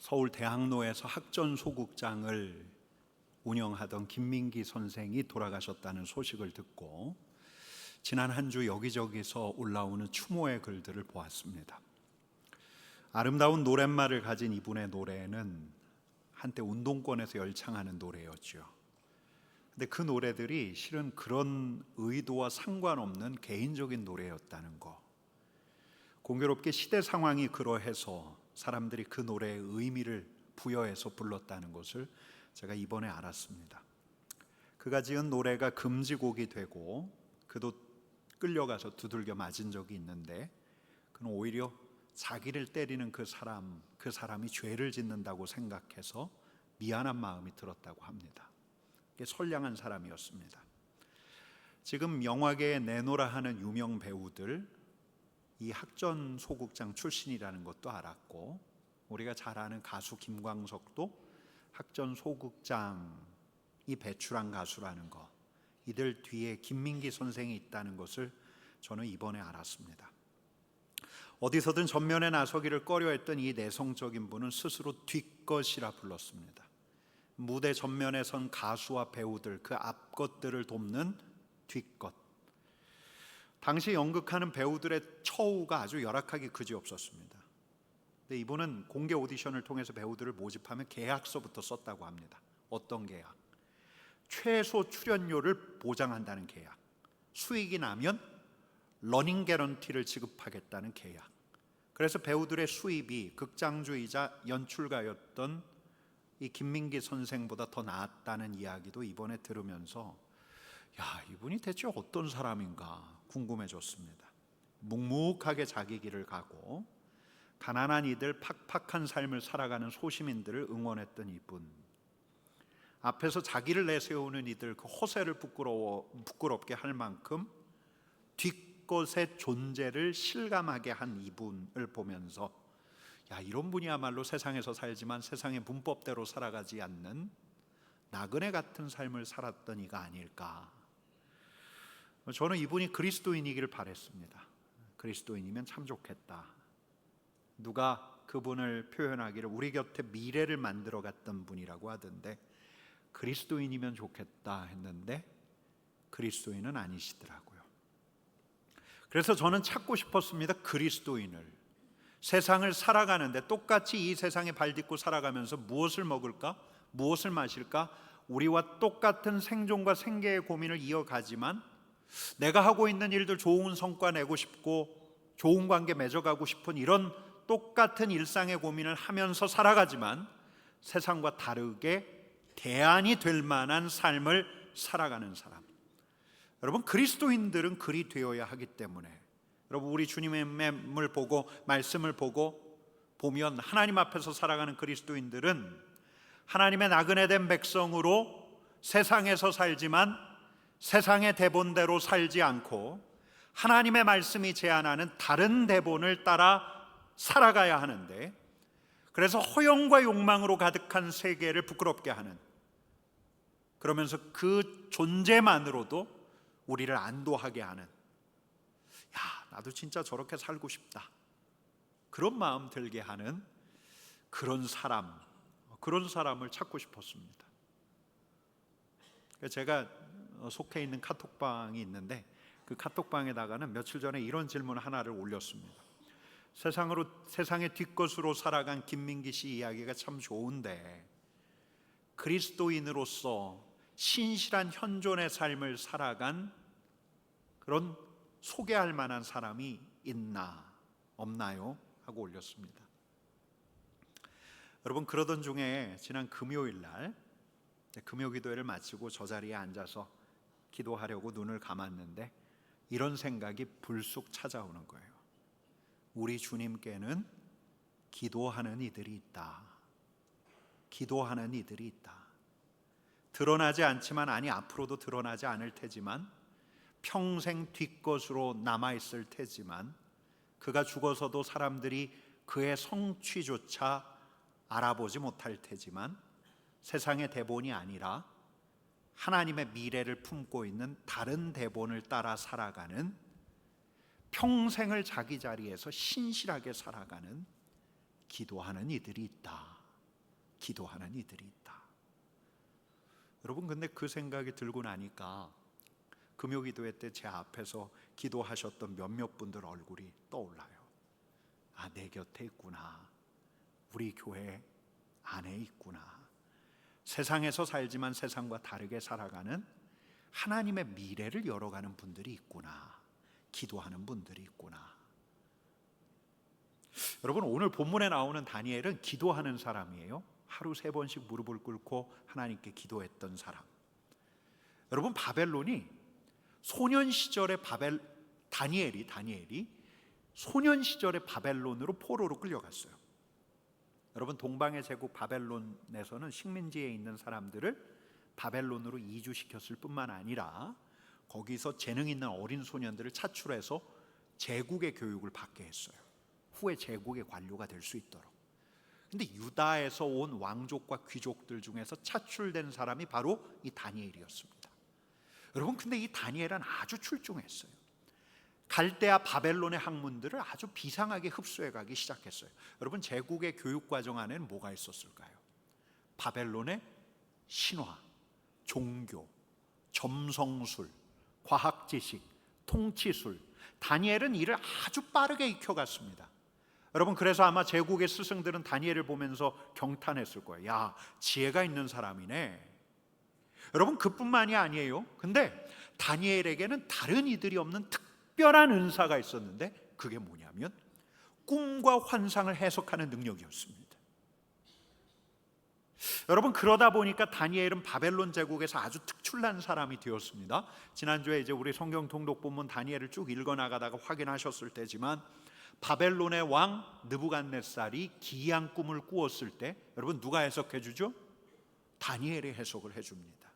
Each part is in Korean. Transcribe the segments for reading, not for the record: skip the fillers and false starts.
서울 대학로에서 학전소극장을 운영하던 김민기 선생이 돌아가셨다는 소식을 듣고 지난 한 주 여기저기서 올라오는 추모의 글들을 보았습니다. 아름다운 노랫말을 가진 이분의 노래는 한때 운동권에서 열창하는 노래였죠. 근데 그 노래들이 실은 그런 의도와 상관없는 개인적인 노래였다는 거, 공교롭게 시대 상황이 그러해서 사람들이 그 노래의 의미를 부여해서 불렀다는 것을 제가 이번에 알았습니다. 그가 지은 노래가 금지곡이 되고 그도 끌려가서 두들겨 맞은 적이 있는데, 그는 오히려 자기를 때리는 그 사람이 죄를 짓는다고 생각해서 미안한 마음이 들었다고 합니다. 선량한 사람이었습니다. 지금 영화계에 내노라 하는 유명 배우들, 이 학전소극장 출신이라는 것도 알았고, 우리가 잘 아는 가수 김광석도 학전소극장이 배출한 가수라는 것, 이들 뒤에 김민기 선생이 있다는 것을 저는 이번에 알았습니다. 어디서든 전면에 나서기를 꺼려했던 이 내성적인 분은 스스로 뒷것이라 불렀습니다. 무대 전면에 선 가수와 배우들, 그 앞것들을 돕는 뒷것. 당시 연극하는 배우들의 처우가 아주 열악하기 그지없었습니다. 근데 이분은 공개 오디션을 통해서 배우들을 모집하면 계약서부터 썼다고 합니다. 어떤 계약? 최소 출연료를 보장한다는 계약, 수익이 나면 러닝 개런티를 지급하겠다는 계약. 그래서 배우들의 수입이 극장주이자 연출가였던 이 김민기 선생보다 더 나았다는 이야기도 이번에 들으면서 이분이 대체 어떤 사람인가 궁금해졌습니다. 묵묵하게 자기 길을 가고 가난한 이들, 팍팍한 삶을 살아가는 소시민들을 응원했던 이분, 앞에서 자기를 내세우는 이들 그 허세를 부끄럽게 할 만큼 뒷것의 존재를 실감하게 한 이분을 보면서 이런 분이야말로 세상에서 살지만 세상의 문법대로 살아가지 않는 나그네 같은 삶을 살았던 이가 아닐까. 저는 이분이 그리스도인이기를 바랬습니다. 그리스도인이면 참 좋겠다. 누가 그분을 표현하기를 우리 곁에 미래를 만들어 갔던 분이라고 하던데, 그리스도인이면 좋겠다 했는데 그리스도인은 아니시더라고요. 그래서 저는 찾고 싶었습니다. 그리스도인을. 세상을 살아가는데 똑같이 이 세상에 발딛고 살아가면서 무엇을 먹을까? 무엇을 마실까? 우리와 똑같은 생존과 생계의 고민을 이어가지만 내가 하고 있는 일들 좋은 성과 내고 싶고 좋은 관계 맺어가고 싶은 이런 똑같은 일상의 고민을 하면서 살아가지만 세상과 다르게 대안이 될 만한 삶을 살아가는 사람. 여러분, 그리스도인들은 그리 되어야 하기 때문에, 여러분, 우리 주님의 맴을 보고 말씀을 보면 하나님 앞에서 살아가는 그리스도인들은 하나님의 나그네된 백성으로 세상에서 살지만 세상의 대본대로 살지 않고 하나님의 말씀이 제안하는 다른 대본을 따라 살아가야 하는데, 그래서 허영과 욕망으로 가득한 세계를 부끄럽게 하는, 그러면서 그 존재만으로도 우리를 안도하게 하는, 나도 진짜 저렇게 살고 싶다, 그런 마음 들게 하는 그런 사람을 찾고 싶었습니다. 제가 속해 있는 카톡방이 있는데 그 카톡방에다가는 며칠 전에 이런 질문 하나를 올렸습니다. 세상의 뒷것으로 살아간 김민기 씨 이야기가 참 좋은데 그리스도인으로서 신실한 현존의 삶을 살아간 그런 소개할 만한 사람이 있나 없나요? 하고 올렸습니다. 여러분, 그러던 중에 지난 금요일 날 금요기도회를 마치고 저 자리에 앉아서 기도하려고 눈을 감았는데 이런 생각이 불쑥 찾아오는 거예요. 우리 주님께는 기도하는 이들이 있다. 기도하는 이들이 있다. 드러나지 않지만, 앞으로도 드러나지 않을 테지만, 평생 뒷것으로 남아있을 테지만, 그가 죽어서도 사람들이 그의 성취조차 알아보지 못할 테지만, 세상의 대본이 아니라 하나님의 미래를 품고 있는 다른 대본을 따라 살아가는, 평생을 자기 자리에서 신실하게 살아가는 기도하는 이들이 있다. 기도하는 이들이 있다. 여러분, 근데 그 생각이 들고 나니까 금요기도회 때 제 앞에서 기도하셨던 몇몇 분들 얼굴이 떠올라요. 아, 내 곁에 있구나. 우리 교회 안에 있구나. 세상에서 살지만 세상과 다르게 살아가는 하나님의 미래를 열어가는 분들이 있구나. 기도하는 분들이 있구나. 여러분, 오늘 본문에 나오는 다니엘은 기도하는 사람이에요. 하루 3번씩 무릎을 꿇고 하나님께 기도했던 사람. 여러분, 바벨론이 소년 시절에 다니엘이 소년 시절에 바벨론으로 포로로 끌려갔어요. 여러분, 동방의 제국 바벨론에서는 식민지에 있는 사람들을 바벨론으로 이주시켰을 뿐만 아니라 거기서 재능 있는 어린 소년들을 차출해서 제국의 교육을 받게 했어요. 후에 제국의 관료가 될 수 있도록. 근데 유다에서 온 왕족과 귀족들 중에서 차출된 사람이 바로 이 다니엘이었습니다. 여러분, 근데 이 다니엘은 아주 출중했어요. 갈대아 바벨론의 학문들을 아주 비상하게 흡수해 가기 시작했어요. 여러분, 제국의 교육 과정 안에는 뭐가 있었을까요? 바벨론의 신화, 종교, 점성술, 과학 지식, 통치술. 다니엘은 이를 아주 빠르게 익혀갔습니다. 여러분, 그래서 아마 제국의 스승들은 다니엘을 보면서 경탄했을 거예요. 야, 지혜가 있는 사람이네. 여러분, 그뿐만이 아니에요. 근데 다니엘에게는 다른 이들이 없는 특별한 은사가 있었는데 그게 뭐냐면 꿈과 환상을 해석하는 능력이었습니다. 여러분, 그러다 보니까 다니엘은 바벨론 제국에서 아주 특출난 사람이 되었습니다. 지난주에 이제 우리 성경 통독 본문 다니엘을 쭉 읽어 나가다가 확인하셨을 때지만 바벨론의 왕 느부갓네살이 기이한 꿈을 꾸었을 때 여러분, 누가 해석해 주죠? 다니엘이 해석을 해 줍니다.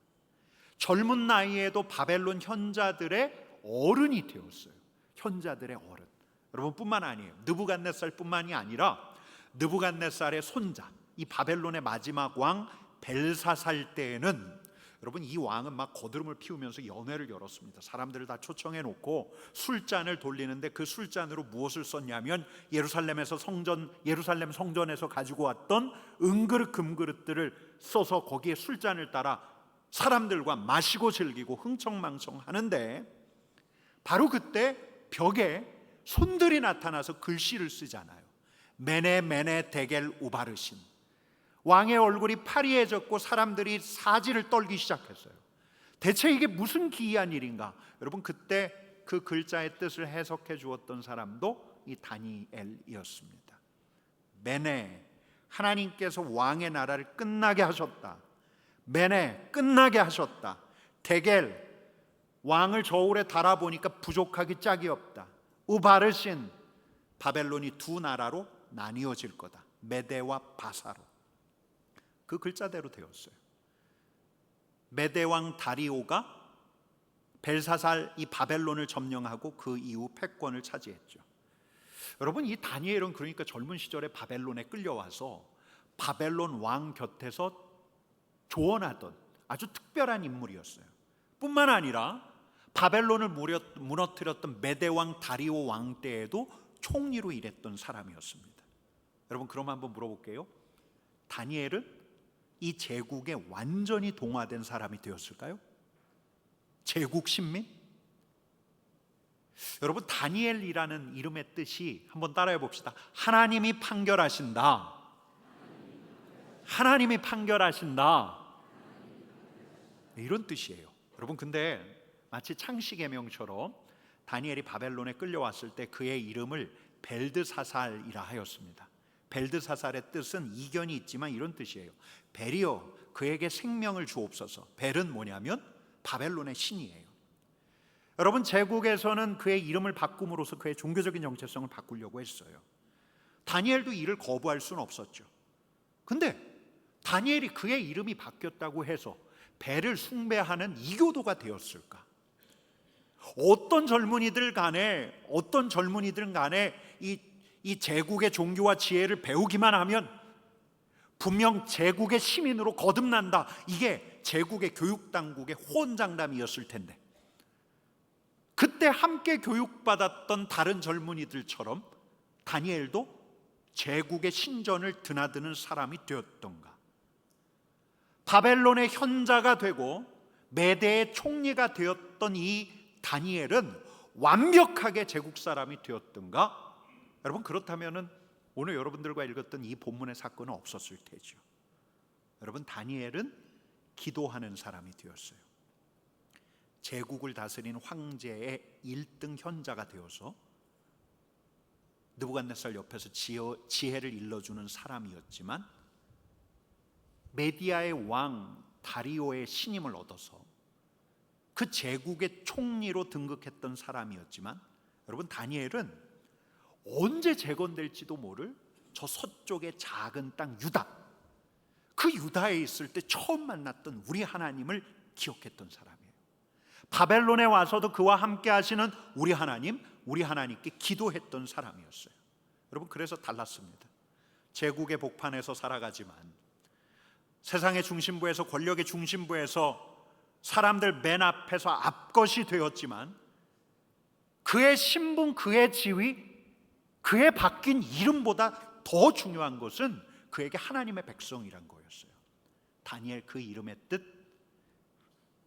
젊은 나이에도 바벨론 현자들의 어른이 되었어요. 현자들의 어른. 여러분, 뿐만 아니에요. 느부갓네살 뿐만이 아니라 느부갓네살의 손자, 이 바벨론의 마지막 왕 벨사살 때에는 여러분, 이 왕은 막 거드름을 피우면서 연회를 열었습니다. 사람들을 다 초청해 놓고 술잔을 돌리는데 그 술잔으로 무엇을 썼냐면 예루살렘 성전에서 가지고 왔던 은그릇 금그릇들을 써서 거기에 술잔을 따라 사람들과 마시고 즐기고 흥청망청 하는데, 바로 그때 벽에 손들이 나타나서 글씨를 쓰잖아요. 메네 메네 데겔 우바르신. 왕의 얼굴이 파리해졌고 사람들이 사지를 떨기 시작했어요. 대체 이게 무슨 기이한 일인가? 여러분, 그때 그 글자의 뜻을 해석해 주었던 사람도 이 다니엘이었습니다. 메네, 하나님께서 왕의 나라를 끝나게 하셨다. 메네, 끝나게 하셨다. 데겔, 왕을 저울에 달아보니까 부족하기 짝이 없다. 우바르신, 바벨론이 두 나라로 나뉘어질 거다. 메대와 바사로. 그 글자대로 되었어요. 메대왕 다리오가 벨사살 이 바벨론을 점령하고 그 이후 패권을 차지했죠. 여러분, 이 다니엘은 그러니까 젊은 시절에 바벨론에 끌려와서 바벨론 왕 곁에서 조언하던 아주 특별한 인물이었어요. 뿐만 아니라 바벨론을 무너뜨렸던 메대왕 다리오 왕 때에도 총리로 일했던 사람이었습니다. 여러분, 그럼 한번 물어볼게요. 다니엘은 이 제국에 완전히 동화된 사람이 되었을까요? 제국 신민? 여러분, 다니엘이라는 이름의 뜻이 한번 따라해 봅시다. 하나님이 판결하신다. 하나님이 판결하신다. 이런 뜻이에요. 여러분, 근데 마치 창시계명처럼 다니엘이 바벨론에 끌려왔을 때 그의 이름을 벨드사살이라 하였습니다. 벨드사살의 뜻은 이견이 있지만 이런 뜻이에요. 벨이여, 그에게 생명을 주옵소서. 벨은 뭐냐면 바벨론의 신이에요. 여러분, 제국에서는 그의 이름을 바꿈으로써 그의 종교적인 정체성을 바꾸려고 했어요. 다니엘도 이를 거부할 수는 없었죠. 근데 다니엘이 그의 이름이 바뀌었다고 해서 벨을 숭배하는 이교도가 되었을까? 어떤 젊은이들 간에 이 제국의 종교와 지혜를 배우기만 하면 분명 제국의 시민으로 거듭난다. 이게 제국의 교육당국의 호언장담이었을 텐데, 그때 함께 교육받았던 다른 젊은이들처럼 다니엘도 제국의 신전을 드나드는 사람이 되었던가? 바벨론의 현자가 되고 메대의 총리가 되었던 이 다니엘은 완벽하게 제국 사람이 되었던가? 여러분, 그렇다면은 오늘 여러분들과 읽었던 이 본문의 사건은 없었을 테죠. 여러분, 다니엘은 기도하는 사람이 되었어요. 제국을 다스린 황제의 1등 현자가 되어서 느부갓네살 옆에서 지혜를 일러주는 사람이었지만, 메디아의 왕 다리오의 신임을 얻어서 그 제국의 총리로 등극했던 사람이었지만, 여러분, 다니엘은 언제 재건될지도 모를 저 서쪽의 작은 땅 유다, 그 유다에 있을 때 처음 만났던 우리 하나님을 기억했던 사람이에요. 바벨론에 와서도 그와 함께 하시는 우리 하나님께 기도했던 사람이었어요. 여러분, 그래서 달랐습니다. 제국의 복판에서 살아가지만, 세상의 중심부에서, 권력의 중심부에서 사람들 맨 앞에서 앞것이 되었지만, 그의 신분, 그의 지위, 그의 바뀐 이름보다 더 중요한 것은 그에게 하나님의 백성이란 거였어요. 다니엘 그 이름의 뜻,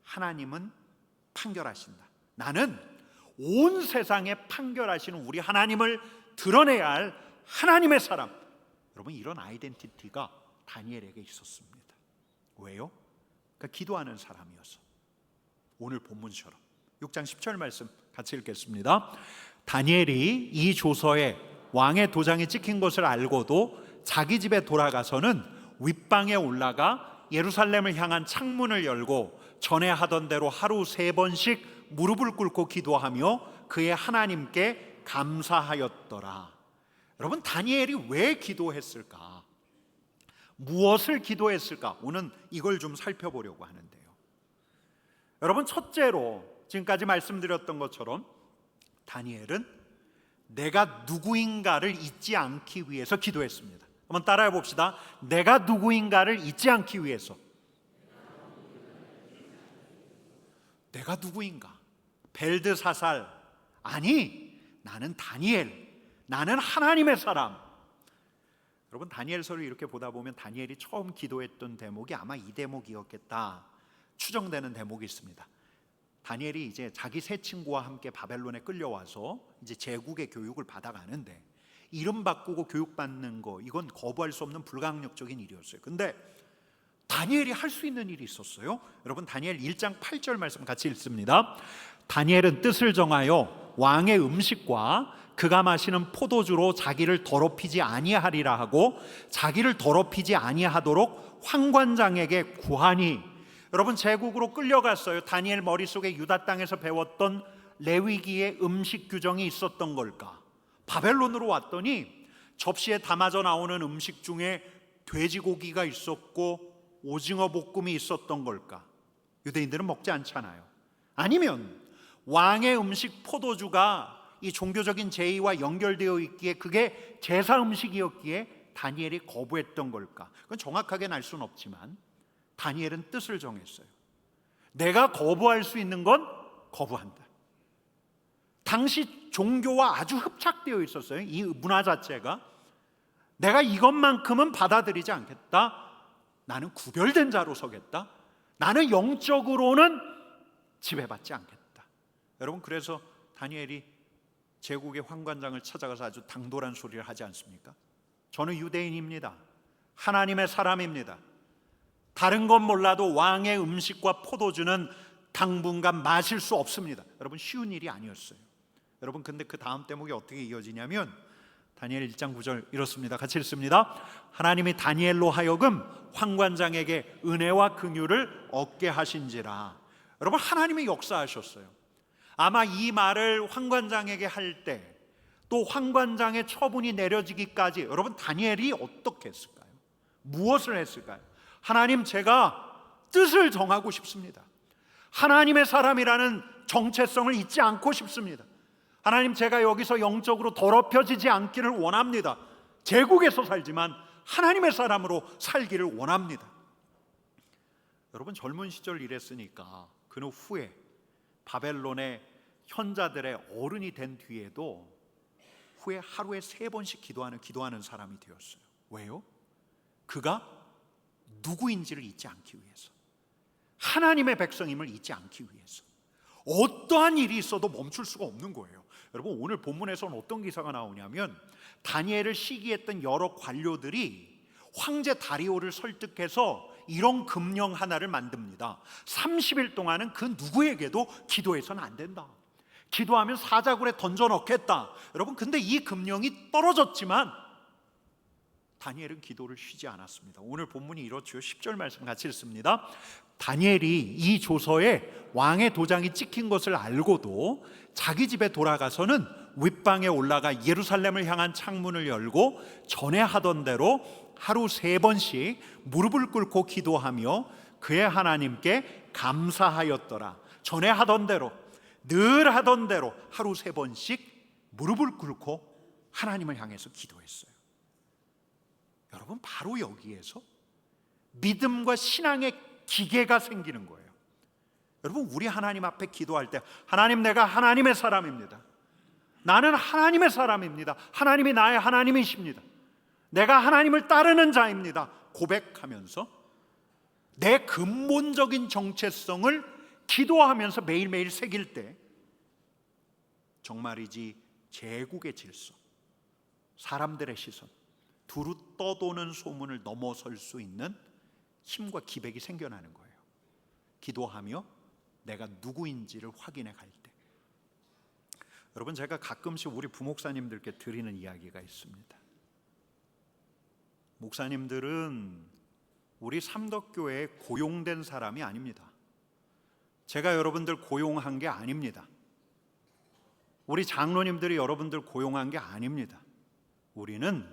하나님은 판결하신다. 나는 온 세상에 판결하시는 우리 하나님을 드러내야 할 하나님의 사람. 여러분, 이런 아이덴티티가 다니엘에게 있었습니다. 왜요? 그러니까 기도하는 사람이어서. 오늘 본문처럼 6장 10절 말씀 같이 읽겠습니다. 다니엘이 이 조서에 왕의 도장이 찍힌 것을 알고도 자기 집에 돌아가서는 윗방에 올라가 예루살렘을 향한 창문을 열고 전에 하던 대로 하루 3번씩 무릎을 꿇고 기도하며 그의 하나님께 감사하였더라. 여러분, 다니엘이 왜 기도했을까? 무엇을 기도했을까? 오늘 이걸 좀 살펴보려고 하는데요. 여러분, 첫째로 지금까지 말씀드렸던 것처럼 다니엘은 내가 누구인가를 잊지 않기 위해서 기도했습니다. 한번 따라해 봅시다. 내가 누구인가를 잊지 않기 위해서. 내가 누구인가? 벨드사살, 아니, 나는 다니엘, 나는 하나님의 사람. 여러분, 다니엘서를 이렇게 보다 보면 다니엘이 처음 기도했던 대목이 아마 이 대목이었겠다 추정되는 대목이 있습니다. 다니엘이 이제 자기 세 친구와 함께 바벨론에 끌려와서 이제 제국의 교육을 받아가는데, 이름 바꾸고 교육받는 거, 이건 거부할 수 없는 불가항력적인 일이었어요. 근데 다니엘이 할 수 있는 일이 있었어요. 여러분, 다니엘 1장 8절 말씀 같이 읽습니다. 다니엘은 뜻을 정하여 왕의 음식과 그가 마시는 포도주로 자기를 더럽히지 아니하리라 하고 자기를 더럽히지 아니하도록 환관장에게 구하니. 여러분, 제국으로 끌려갔어요. 다니엘 머릿속에 유다 땅에서 배웠던 레위기의 음식 규정이 있었던 걸까? 바벨론으로 왔더니 접시에 담아져 나오는 음식 중에 돼지고기가 있었고 오징어 볶음이 있었던 걸까? 유대인들은 먹지 않잖아요. 아니면 왕의 음식 포도주가 이 종교적인 제의와 연결되어 있기에 그게 제사 음식이었기에 다니엘이 거부했던 걸까? 그건 정확하게는 알 수는 없지만 다니엘은 뜻을 정했어요. 내가 거부할 수 있는 건 거부한다. 당시 종교와 아주 흡착되어 있었어요. 이 문화 자체가. 내가 이것만큼은 받아들이지 않겠다. 나는 구별된 자로 서겠다. 나는 영적으로는 지배받지 않겠다. 여러분, 그래서 다니엘이 제국의 환관장을 찾아가서 아주 당돌한 소리를 하지 않습니까? 저는 유대인입니다. 하나님의 사람입니다. 다른 건 몰라도 왕의 음식과 포도주는 당분간 마실 수 없습니다. 여러분, 쉬운 일이 아니었어요. 여러분, 근데 그 다음 대목이 어떻게 이어지냐면 다니엘 1장 9절 이렇습니다. 같이 읽습니다. 하나님이 다니엘로 하여금 환관장에게 은혜와 긍휼을 얻게 하신지라. 여러분, 하나님이 역사하셨어요. 아마 이 말을 환관장에게 할 때, 또 환관장의 처분이 내려지기까지 여러분, 다니엘이 어떻게 했을까요? 무엇을 했을까요? 하나님, 제가 뜻을 정하고 싶습니다. 하나님의 사람이라는 정체성을 잊지 않고 싶습니다. 하나님, 제가 여기서 영적으로 더럽혀지지 않기를 원합니다. 제국에서 살지만 하나님의 사람으로 살기를 원합니다. 여러분, 젊은 시절 이랬으니까 그 후에 바벨론의 현자들의 어른이 된 뒤에도 후에 하루에 3번씩 기도하는 사람이 되었어요. 왜요? 그가 누구인지를 잊지 않기 위해서, 하나님의 백성임을 잊지 않기 위해서 어떠한 일이 있어도 멈출 수가 없는 거예요. 여러분, 오늘 본문에서는 어떤 기사가 나오냐면 다니엘을 시기했던 여러 관료들이 황제 다리오를 설득해서 이런 금령 하나를 만듭니다. 30일 동안은 그 누구에게도 기도해서는 안 된다. 기도하면 사자굴에 던져 넣겠다. 여러분, 근데 이 금령이 떨어졌지만 다니엘은 기도를 쉬지 않았습니다. 오늘 본문이 이렇죠. 10절 말씀 같이 읽습니다. 다니엘이 이 조서에 왕의 도장이 찍힌 것을 알고도 자기 집에 돌아가서는 윗방에 올라가 예루살렘을 향한 창문을 열고 전에 하던 대로 하루 3번씩 무릎을 꿇고 기도하며 그의 하나님께 감사하였더라. 전에 하던 대로, 늘 하던 대로 하루 3번씩 무릎을 꿇고 하나님을 향해서 기도했어요. 여러분, 바로 여기에서 믿음과 신앙의 기계가 생기는 거예요. 여러분, 우리 하나님 앞에 기도할 때, 하나님, 내가 하나님의 사람입니다. 나는 하나님의 사람입니다. 하나님이 나의 하나님이십니다. 내가 하나님을 따르는 자입니다. 고백하면서 내 근본적인 정체성을 기도하면서 매일매일 새길 때 정말이지 제국의 질서, 사람들의 시선, 두루 떠도는 소문을 넘어설 수 있는 힘과 기백이 생겨나는 거예요. 기도하며 내가 누구인지를 확인해 갈 때. 여러분, 제가 가끔씩 우리 부목사님들께 드리는 이야기가 있습니다. 목사님들은 우리 삼덕교회에 고용된 사람이 아닙니다. 제가 여러분들 고용한 게 아닙니다. 우리 장로님들이 여러분들 고용한 게 아닙니다. 우리는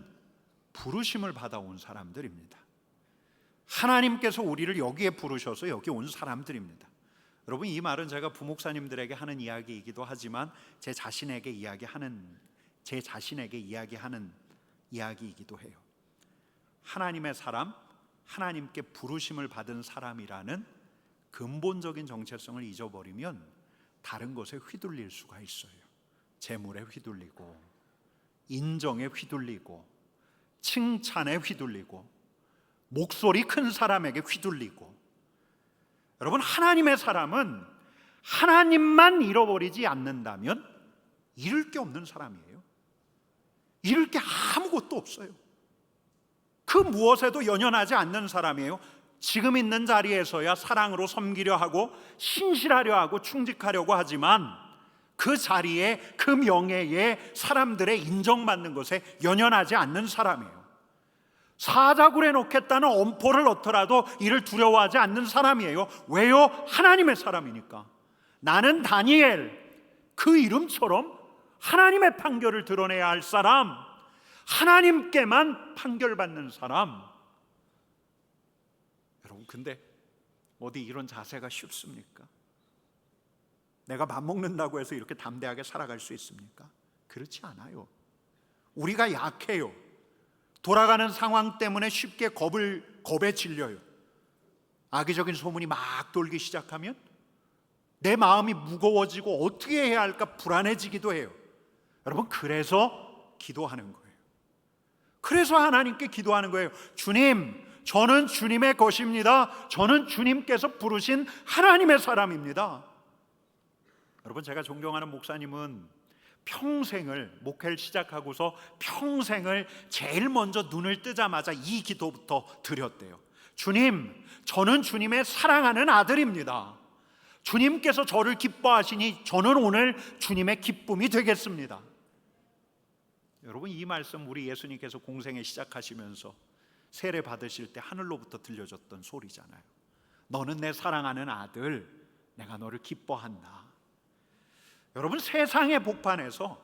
부르심을 받아온 사람들입니다. 하나님께서 우리를 여기에 부르셔서 여기 온 사람들입니다. 여러분, 이 말은 제가 부목사님들에게 하는 이야기이기도 하지만 제 자신에게 이야기하는 이야기이기도 해요. 하나님의 사람, 하나님께 부르심을 받은 사람이라는 근본적인 정체성을 잊어버리면 다른 것에 휘둘릴 수가 있어요. 재물에 휘둘리고, 인정에 휘둘리고, 칭찬에 휘둘리고, 목소리 큰 사람에게 휘둘리고. 여러분, 하나님의 사람은 하나님만 잃어버리지 않는다면 잃을 게 없는 사람이에요. 잃을 게 아무것도 없어요. 그 무엇에도 연연하지 않는 사람이에요. 지금 있는 자리에서야 사랑으로 섬기려 하고 신실하려 하고 충직하려고 하지만 그 자리에, 그 명예에 사람들의 인정받는 것에 연연하지 않는 사람이에요. 사자굴에 놓겠다는 엄포를 넣더라도 이를 두려워하지 않는 사람이에요. 왜요? 하나님의 사람이니까. 나는 다니엘, 그 이름처럼 하나님의 판결을 드러내야 할 사람, 하나님께만 판결받는 사람. 여러분, 근데 어디 이런 자세가 쉽습니까? 내가 맘먹는다고 해서 이렇게 담대하게 살아갈 수 있습니까? 그렇지 않아요. 우리가 약해요. 돌아가는 상황 때문에 쉽게 겁에 질려요. 악의적인 소문이 막 돌기 시작하면 내 마음이 무거워지고 어떻게 해야 할까 불안해지기도 해요. 여러분, 그래서 기도하는 거예요. 그래서 하나님께 기도하는 거예요. 주님, 저는 주님의 것입니다. 저는 주님께서 부르신 하나님의 사람입니다. 여러분, 제가 존경하는 목사님은 평생을, 목회를 시작하고서 평생을 제일 먼저 눈을 뜨자마자 이 기도부터 드렸대요. 주님, 저는 주님의 사랑하는 아들입니다. 주님께서 저를 기뻐하시니 저는 오늘 주님의 기쁨이 되겠습니다. 여러분, 이 말씀 우리 예수님께서 공생애 시작하시면서 세례 받으실 때 하늘로부터 들려줬던 소리잖아요. 너는 내 사랑하는 아들, 내가 너를 기뻐한다. 여러분, 세상의 복판에서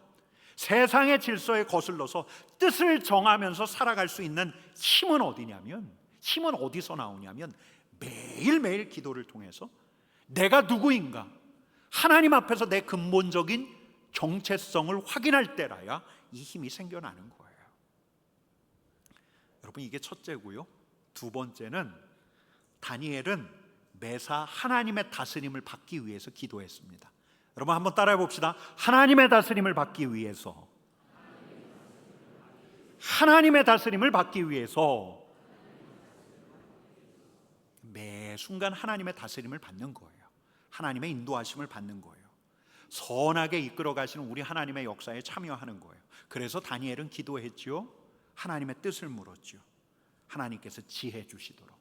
세상의 질서에 거슬러서 뜻을 정하면서 살아갈 수 있는 힘은 어디냐면, 힘은 어디서 나오냐면 매일매일 기도를 통해서 내가 누구인가, 하나님 앞에서 내 근본적인 정체성을 확인할 때라야 이 힘이 생겨나는 거예요. 여러분, 이게 첫째고요. 두 번째는 다니엘은 매사 하나님의 다스림을 받기 위해서 기도했습니다. 여러분, 한번 따라해 봅시다. 하나님의 다스림을 받기 위해서, 하나님의 다스림을 받기 위해서 순간 하나님의 다스림을 받는 거예요. 하나님의 인도하심을 받는 거예요. 선하게 이끌어 가시는 우리 하나님의 역사에 참여하는 거예요. 그래서 다니엘은 기도했죠. 하나님의 뜻을 물었죠. 하나님께서 지혜 주시도록,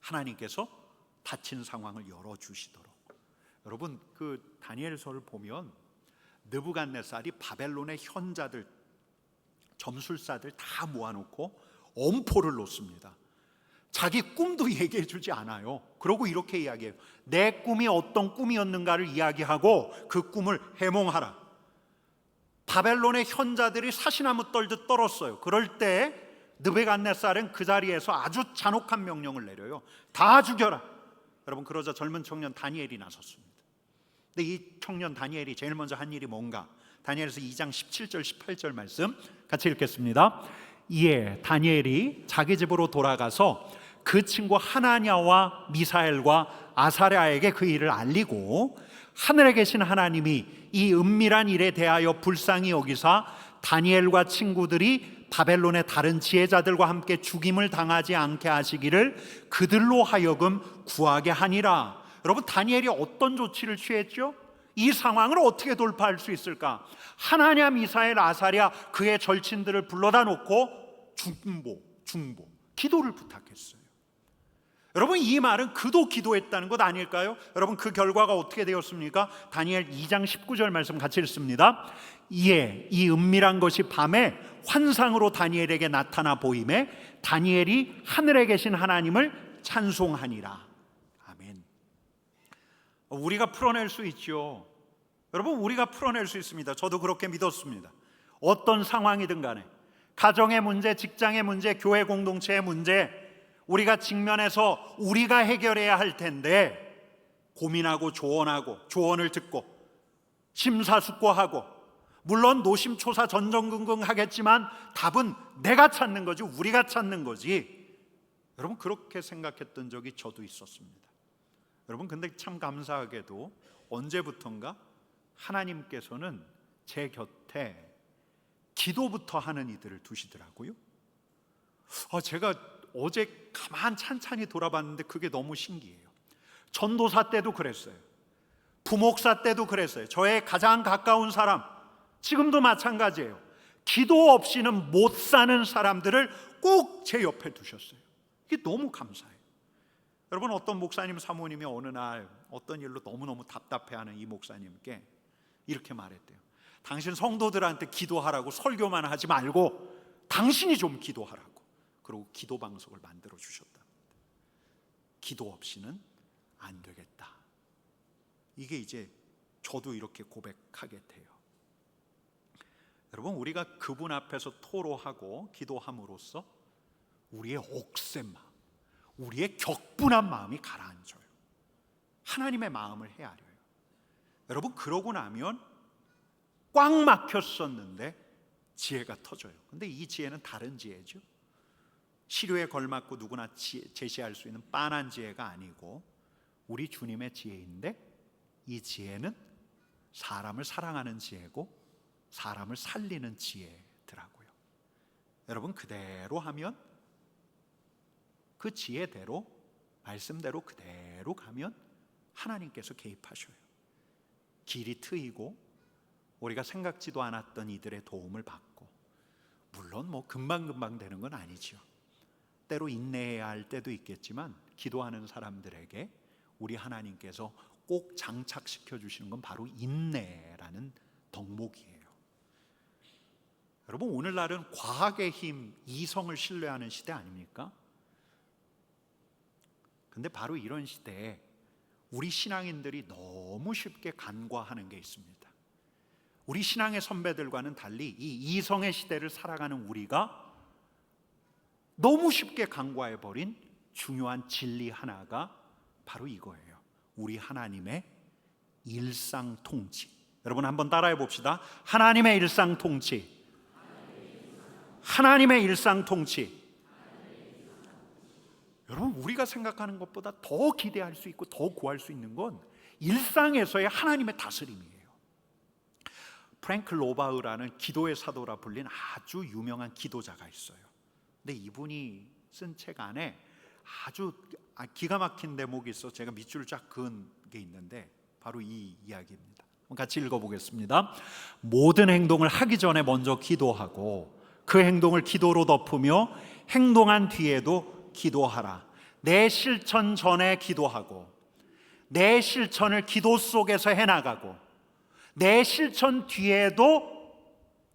하나님께서 닫힌 상황을 열어주시도록. 여러분, 그 다니엘서를 보면 느부갓네살이 바벨론의 현자들, 점술사들 다 모아놓고 엄포를 놓습니다. 자기 꿈도 얘기해 주지 않아요. 그러고 이렇게 이야기해요. 내 꿈이 어떤 꿈이었는가를 이야기하고 그 꿈을 해몽하라. 바벨론의 현자들이 사시나무 떨듯 떨었어요. 그럴 때 느부갓네살은 그 자리에서 아주 잔혹한 명령을 내려요. 다 죽여라. 여러분, 그러자 젊은 청년 다니엘이 나섰습니다. 근데 이 청년 다니엘이 제일 먼저 한 일이 뭔가? 다니엘서 2장 17절 18절 말씀 같이 읽겠습니다. 이에 다니엘이 자기 집으로 돌아가서 그 친구 하나냐와 미사엘과 아사랴에게 그 일을 알리고, 하늘에 계신 하나님이 이 은밀한 일에 대하여 불쌍히 여기사 다니엘과 친구들이 바벨론의 다른 지혜자들과 함께 죽임을 당하지 않게 하시기를 그들로 하여금 구하게 하니라. 여러분, 다니엘이 어떤 조치를 취했죠? 이 상황을 어떻게 돌파할 수 있을까? 하나냐, 미사엘, 아사랴 그의 절친들을 불러다 놓고 중보 기도를 부탁했어요. 여러분, 이 말은 그도 기도했다는 것 아닐까요? 여러분, 그 결과가 어떻게 되었습니까? 다니엘 2장 19절 말씀 같이 읽습니다. 이에 이 은밀한 것이 밤에 환상으로 다니엘에게 나타나 보임에 다니엘이 하늘에 계신 하나님을 찬송하니라. 아멘. 우리가 풀어낼 수 있죠. 여러분, 우리가 풀어낼 수 있습니다. 저도 그렇게 믿었습니다. 어떤 상황이든 간에, 가정의 문제, 직장의 문제, 교회 공동체의 문제, 우리가 직면해서 우리가 해결해야 할 텐데 고민하고 조언을 듣고 심사숙고하고, 물론 노심초사 전전긍긍하겠지만 답은 내가 찾는 거지, 우리가 찾는 거지. 여러분, 그렇게 생각했던 적이 저도 있었습니다. 여러분, 근데 참 감사하게도 언제부턴가 하나님께서는 제 곁에 기도부터 하는 이들을 두시더라고요. 제가 어제 가만 찬찬히 돌아봤는데 그게 너무 신기해요. 전도사 때도 그랬어요. 부목사 때도 그랬어요. 저의 가장 가까운 사람, 지금도 마찬가지예요. 기도 없이는 못 사는 사람들을 꼭 제 옆에 두셨어요. 이게 너무 감사해요. 여러분, 어떤 목사님 사모님이 어느 날 어떤 일로 너무너무 답답해하는 이 목사님께 이렇게 말했대요. 당신 성도들한테 기도하라고 설교만 하지 말고 당신이 좀 기도하라고. 그리고 기도 방송을 만들어 주셨다. 기도 없이는 안 되겠다. 이게 이제 저도 이렇게 고백하게 돼요. 여러분, 우리가 그분 앞에서 토로하고 기도함으로써 우리의 옥샘 마음, 우리의 격분한 마음이 가라앉아요. 하나님의 마음을 헤아려요. 여러분, 그러고 나면 꽉 막혔었는데 지혜가 터져요. 근데 이 지혜는 다른 지혜죠. 시류에 걸맞고 누구나 제시할 수 있는 빤한 지혜가 아니고 우리 주님의 지혜인데, 이 지혜는 사람을 사랑하는 지혜고 사람을 살리는 지혜더라고요. 여러분, 그대로 하면, 그 지혜대로, 말씀대로 그대로 가면 하나님께서 개입하셔요. 길이 트이고 우리가 생각지도 않았던 이들의 도움을 받고, 물론 금방금방 되는 건 아니죠. 때로 인내해야 할 때도 있겠지만 기도하는 사람들에게 우리 하나님께서 꼭 장착시켜 주시는 건 바로 인내라는 덕목이에요. 여러분, 오늘날은 과학의 힘, 이성을 신뢰하는 시대 아닙니까? 근데 바로 이런 시대에 우리 신앙인들이 너무 쉽게 간과하는 게 있습니다. 우리 신앙의 선배들과는 달리 이 이성의 시대를 살아가는 우리가 너무 쉽게 간과해버린 중요한 진리 하나가 바로 이거예요. 우리 하나님의 일상통치. 여러분, 한번 따라해 봅시다. 하나님의 일상통치. 하나님의 일상통치. 여러분, 우리가 생각하는 것보다 더 기대할 수 있고 더 구할 수 있는 건 일상에서의 하나님의 다스림이에요. 프랭크 로바흐라는 기도의 사도라 불린 아주 유명한 기도자가 있어요. 근데 이분이 쓴 책 안에 아주 기가 막힌 대목이 있어 제가 밑줄을 쫙 그은 게 있는데 바로 이 이야기입니다. 같이 읽어보겠습니다. 모든 행동을 하기 전에 먼저 기도하고 그 행동을 기도로 덮으며 행동한 뒤에도 기도하라. 내 실천 전에 기도하고 내 실천을 기도 속에서 해나가고 내 실천 뒤에도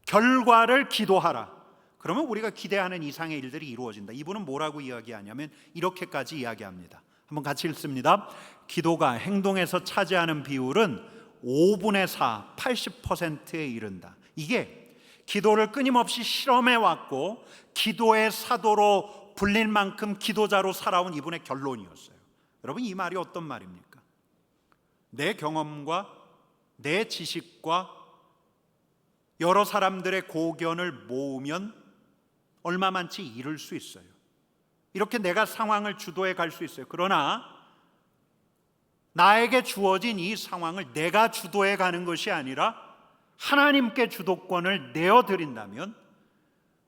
결과를 기도하라. 그러면 우리가 기대하는 이상의 일들이 이루어진다. 이분은 뭐라고 이야기하냐면 이렇게까지 이야기합니다. 한번 같이 읽습니다. 기도가 행동에서 차지하는 비율은 5분의 4, 80%에 이른다. 이게 기도를 끊임없이 실험해 왔고 기도의 사도로 불릴 만큼 기도자로 살아온 이분의 결론이었어요. 여러분, 이 말이 어떤 말입니까? 내 경험과 내 지식과 여러 사람들의 고견을 모으면 얼마만치 이룰 수 있어요. 이렇게 내가 상황을 주도해 갈 수 있어요. 그러나 나에게 주어진 이 상황을 내가 주도해 가는 것이 아니라 하나님께 주도권을 내어드린다면,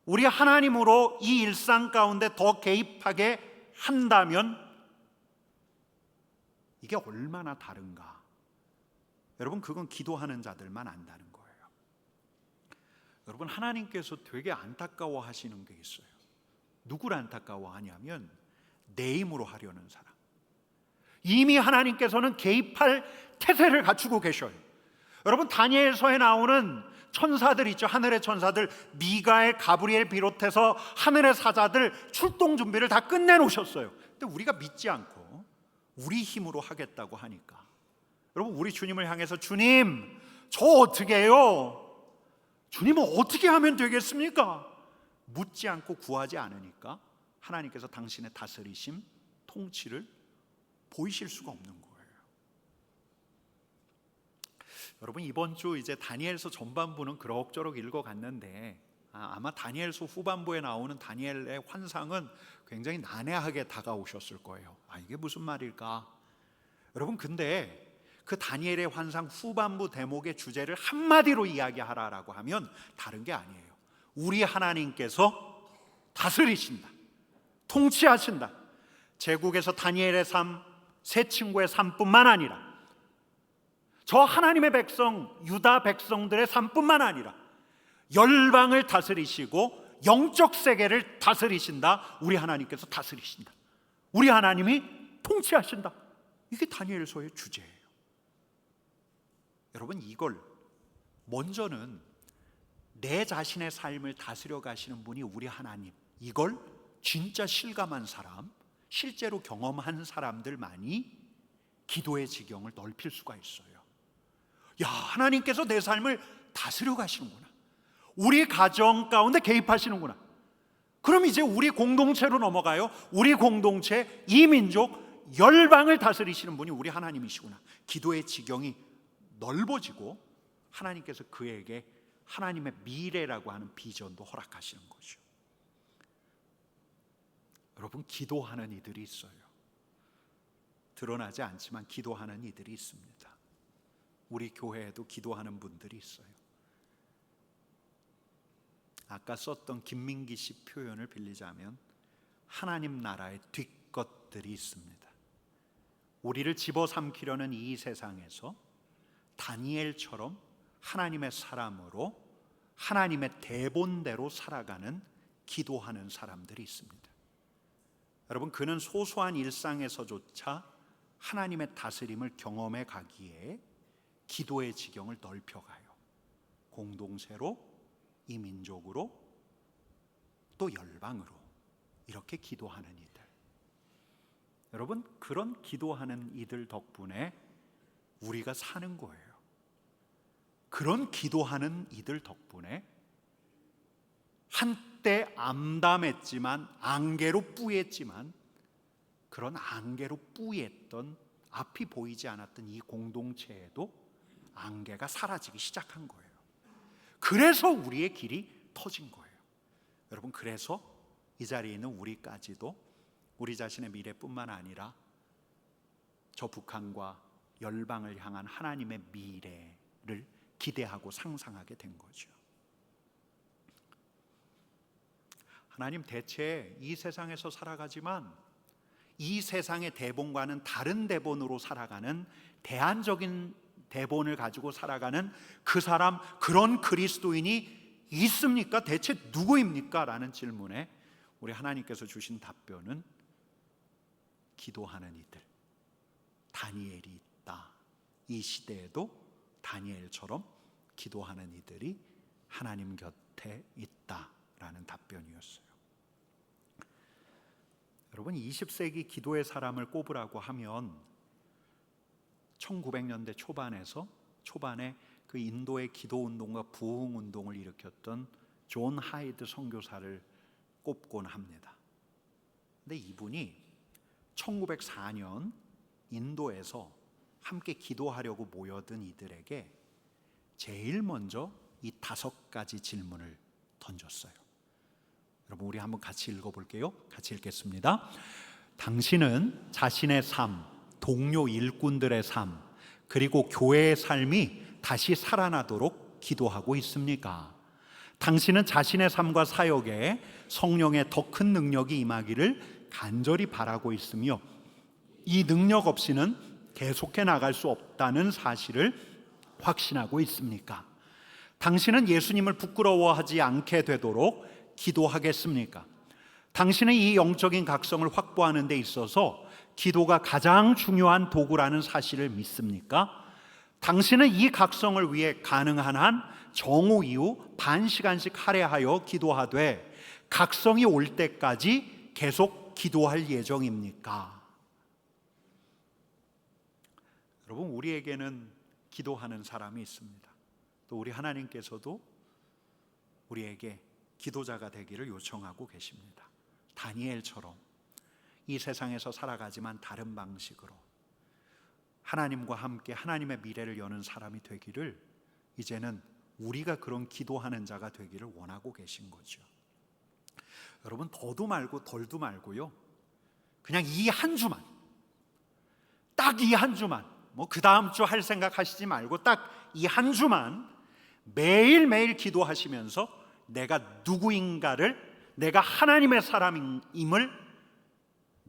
우리 하나님으로 이 일상 가운데 더 개입하게 한다면 이게 얼마나 다른가. 여러분, 그건 기도하는 자들만 안다는 거예요. 여러분, 하나님께서 되게 안타까워 하시는 게 있어요. 누구를 안타까워하냐면 내 힘으로 하려는 사람. 이미 하나님께서는 개입할 태세를 갖추고 계셔요. 여러분, 다니엘서에 나오는 천사들 있죠. 하늘의 천사들, 미가엘, 가브리엘 비롯해서 하늘의 사자들 출동 준비를 다 끝내놓으셨어요. 근데 우리가 믿지 않고 우리 힘으로 하겠다고 하니까, 여러분, 우리 주님을 향해서 주님, 저 어떻게 해요? 주님은 어떻게 하면 되겠습니까? 묻지 않고 구하지 않으니까 하나님께서 당신의 다스리심, 통치를 보이실 수가 없는 거예요. 여러분, 이번 주 이제 다니엘서 전반부는 그럭저럭 읽어갔는데 아마 다니엘서 후반부에 나오는 다니엘의 환상은 굉장히 난해하게 다가오셨을 거예요. 이게 무슨 말일까? 여러분, 근데 그 다니엘의 환상 후반부 대목의 주제를 한마디로 이야기하라라고 하면 다른 게 아니에요. 우리 하나님께서 다스리신다, 통치하신다. 제국에서 다니엘의 삶, 세 친구의 삶뿐만 아니라 저 하나님의 백성, 유다 백성들의 삶뿐만 아니라 열방을 다스리시고 영적 세계를 다스리신다. 우리 하나님께서 다스리신다. 우리 하나님이 통치하신다. 이게 다니엘서의 주제예요. 여러분, 이걸 먼저는 내 자신의 삶을 다스려 가시는 분이 우리 하나님, 이걸 진짜 실감한 사람, 실제로 경험한 사람들만이 기도의 지경을 넓힐 수가 있어요. 야, 하나님께서 내 삶을 다스려 가시는구나. 우리 가정 가운데 개입하시는구나. 그럼 이제 우리 공동체로 넘어가요. 우리 공동체, 이 민족, 열방을 다스리시는 분이 우리 하나님이시구나. 기도의 지경이 넓어지고 하나님께서 그에게 하나님의 미래라고 하는 비전도 허락하시는 거죠. 여러분, 기도하는 이들이 있어요. 드러나지 않지만 기도하는 이들이 있습니다. 우리 교회에도 기도하는 분들이 있어요. 아까 썼던 김민기 씨 표현을 빌리자면 하나님 나라의 뒷것들이 있습니다. 우리를 집어삼키려는 이 세상에서 다니엘처럼 하나님의 사람으로 하나님의 대본대로 살아가는 기도하는 사람들이 있습니다. 여러분, 그는 소소한 일상에서조차 하나님의 다스림을 경험해 가기에 기도의 지경을 넓혀가요. 공동체로, 이민족으로, 또 열방으로 이렇게 기도하는 이들. 여러분, 그런 기도하는 이들 덕분에 우리가 사는 거예요. 그런 기도하는 이들 덕분에 한때 암담했지만, 안개로 뿌였지만, 그런 안개로 뿌였던, 앞이 보이지 않았던 이 공동체에도 안개가 사라지기 시작한 거예요. 그래서 우리의 길이 터진 거예요. 여러분, 그래서 이 자리에 있는 우리까지도 우리 자신의 미래뿐만 아니라 저 북한과 열방을 향한 하나님의 미래를 기대하고 상상하게 된 거죠. 하나님, 대체 이 세상에서 살아가지만 이 세상의 대본과는 다른 대본으로 살아가는 대안적인 대본을 가지고 살아가는 그 사람, 그런 그리스도인이 있습니까? 대체 누구입니까? 라는 질문에 우리 하나님께서 주신 답변은 기도하는 이들, 다니엘이 있다. 이 시대에도 다니엘처럼 기도하는 이들이 하나님 곁에 있다라는 답변이었어요. 여러분, 20세기 기도의 사람을 꼽으라고 하면 1900년대 초반에 그 인도의 기도운동과 부흥운동을 일으켰던 존 하이드 선교사를 꼽곤 합니다. 근데 이분이 1904년 인도에서 함께 기도하려고 모여든 이들에게 제일 먼저 이 5가지 질문을 던졌어요. 여러분, 우리 한번 같이 읽어볼게요. 같이 읽겠습니다. 당신은 자신의 삶, 동료 일꾼들의 삶, 그리고 교회의 삶이 다시 살아나도록 기도하고 있습니까? 당신은 자신의 삶과 사역에 성령의 더 큰 능력이 임하기를 간절히 바라고 있으며 이 능력 없이는 계속해 나갈 수 없다는 사실을 확신하고 있습니까? 당신은 예수님을 부끄러워하지 않게 되도록 기도하겠습니까? 당신은 이 영적인 각성을 확보하는 데 있어서 기도가 가장 중요한 도구라는 사실을 믿습니까? 당신은 이 각성을 위해 가능한 한 정오 이후 반 시간씩 할애하여 기도하되 각성이 올 때까지 계속 기도할 예정입니까? 여러분, 우리에게는 기도하는 사람이 있습니다. 또 우리 하나님께서도 우리에게 기도자가 되기를 요청하고 계십니다. 다니엘처럼 이 세상에서 살아가지만 다른 방식으로 하나님과 함께 하나님의 미래를 여는 사람이 되기를, 이제는 우리가 그런 기도하는 자가 되기를 원하고 계신 거죠. 여러분, 더도 말고 덜도 말고요, 그냥 이 한 주만, 딱 이 한 주만, 뭐 그 다음 주 할 생각 하시지 말고 딱 이 한 주만 매일매일 기도하시면서 내가 누구인가를, 내가 하나님의 사람임을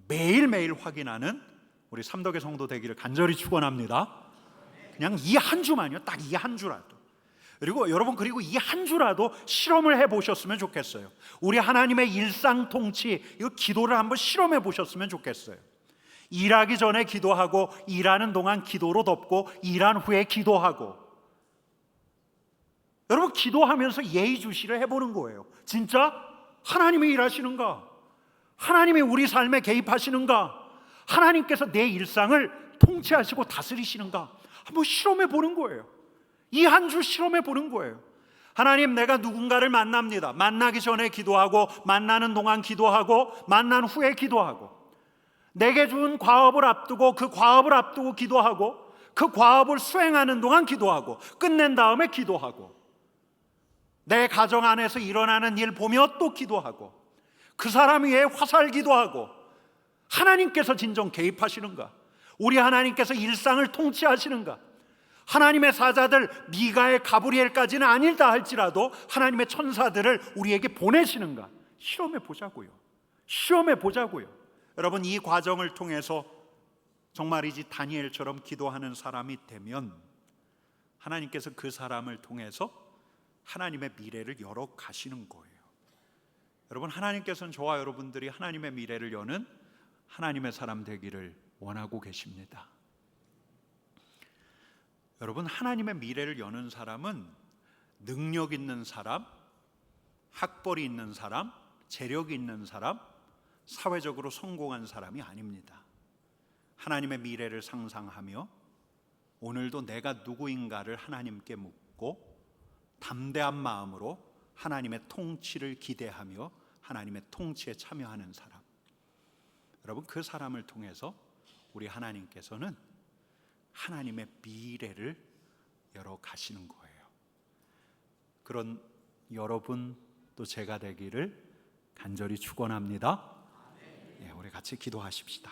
매일매일 확인하는 우리 삼덕의 성도 되기를 간절히 축원합니다. 그냥 이 한 주만요, 딱 이 한 주라도. 그리고 여러분, 그리고 이 한 주라도 실험을 해보셨으면 좋겠어요. 우리 하나님의 일상 통치, 이거 기도를 한번 실험해 보셨으면 좋겠어요. 일하기 전에 기도하고, 일하는 동안 기도로 덮고, 일한 후에 기도하고. 여러분, 기도하면서 예의주시를 해보는 거예요. 진짜 하나님이 일하시는가? 하나님이 우리 삶에 개입하시는가? 하나님께서 내 일상을 통치하시고 다스리시는가? 한번 실험해 보는 거예요. 이 한 주 실험해 보는 거예요. 하나님, 내가 누군가를 만납니다. 만나기 전에 기도하고, 만나는 동안 기도하고, 만난 후에 기도하고, 내게 준 과업을 앞두고 그 과업을 앞두고 기도하고, 그 과업을 수행하는 동안 기도하고, 끝낸 다음에 기도하고, 내 가정 안에서 일어나는 일 보며 또 기도하고, 그 사람 위해 화살 기도하고. 하나님께서 진정 개입하시는가? 우리 하나님께서 일상을 통치하시는가? 하나님의 사자들 미가엘, 가브리엘까지는 아니다 할지라도 하나님의 천사들을 우리에게 보내시는가? 실험해 보자고요. 시험해 보자고요. 여러분, 이 과정을 통해서 정말이지 다니엘처럼 기도하는 사람이 되면 하나님께서 그 사람을 통해서 하나님의 미래를 열어 가시는 거예요. 여러분, 하나님께서는 저와 여러분들이 하나님의 미래를 여는 하나님의 사람 되기를 원하고 계십니다. 여러분, 하나님의 미래를 여는 사람은 능력 있는 사람, 학벌이 있는 사람, 재력이 있는 사람, 사회적으로 성공한 사람이 아닙니다. 하나님의 미래를 상상하며 오늘도 내가 누구인가를 하나님께 묻고 담대한 마음으로 하나님의 통치를 기대하며 하나님의 통치에 참여하는 사람, 여러분, 그 사람을 통해서 우리 하나님께서는 하나님의 미래를 열어 가시는 거예요. 그런 여러분 또 제가 되기를 간절히 축원합니다. 우리 같이 기도하십시다.